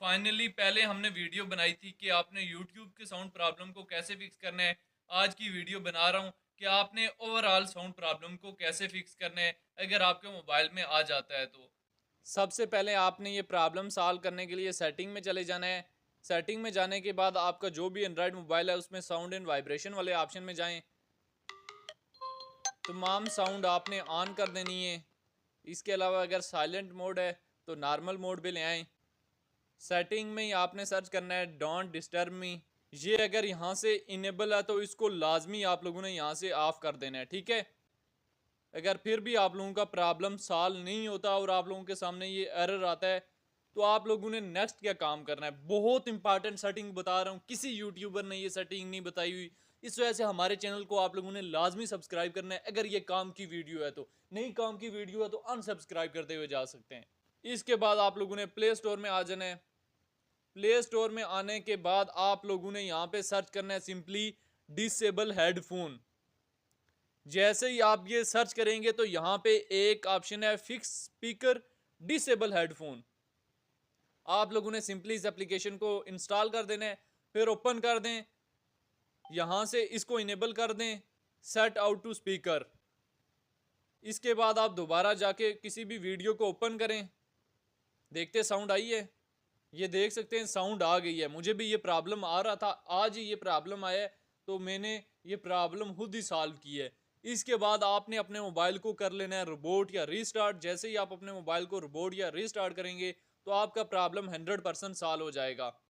Finally पहले हमने video बनाई थी कि आपने यूट्यूब के साउंड प्रॉब्लम को कैसे फिक्स करना है। आज की वीडियो बना रहा हूँ कि आपने ओवरऑल साउंड प्रॉब्लम को कैसे फिक्स करना है अगर आपके मोबाइल में आ जाता है तो। सबसे पहले आपने ये प्रॉब्लम सॉल्व करने के लिए सेटिंग में चले जाना है। सेटिंग में जाने के बाद आपका जो भी एंड्रॉयड मोबाइल है उसमें साउंड एंड वाइब्रेशन वाले ऑप्शन में जाएं। तमाम साउंड आपने ऑन कर देनी है। इसके अलावा अगर साइलेंट मोड है तो नॉर्मल मोड पे ले आएं। सेटिंग में ही आपने सर्च करना है डोंट डिस्टर्ब मी। ये अगर यहाँ से इनेबल है तो इसको लाजमी आप लोगों ने यहाँ से ऑफ कर देना है, ठीक है। अगर फिर भी आप लोगों का प्रॉब्लम सॉल्व नहीं होता और आप लोगों के सामने ये एरर आता है तो आप लोगों ने नेक्स्ट क्या काम करना है। बहुत इंपॉर्टेंट सेटिंग बता रहा हूँ, किसी यूट्यूबर ने ये सेटिंग नहीं बताई हुई। इस वजह से हमारे चैनल को आप लोगों ने लाजमी सब्सक्राइब करना है। अगर ये काम की वीडियो है तो, नहीं काम की वीडियो है तो अनसब्सक्राइब करते हुए जा सकते हैं। इसके बाद आप लोगों ने प्ले स्टोर में आ जाना है। प्ले स्टोर में आने के बाद आप लोगों ने यहाँ पे सर्च करना है सिंपली डिसेबल हेडफोन। जैसे ही आप ये सर्च करेंगे तो यहाँ पे एक ऑप्शन है फिक्स स्पीकर डिसेबल हेडफोन। आप लोगों ने सिंपली इस एप्लीकेशन को इंस्टॉल कर देना है, फिर ओपन कर दें। यहाँ से इसको इनेबल कर दें सेट आउट टू स्पीकर। इसके बाद आप दोबारा जाके किसी भी वीडियो को ओपन करें, देखते साउंड आई है। ये देख सकते हैं साउंड आ गई है। मुझे भी ये प्रॉब्लम आ रहा था, आज ही ये प्रॉब्लम आया है तो मैंने ये प्रॉब्लम खुद ही सॉल्व की है। इसके बाद आपने अपने मोबाइल को कर लेना है रिबूट या रीस्टार्ट। जैसे ही आप अपने मोबाइल को रिबूट या रीस्टार्ट करेंगे तो आपका प्रॉब्लम 100% सॉल्व हो जाएगा।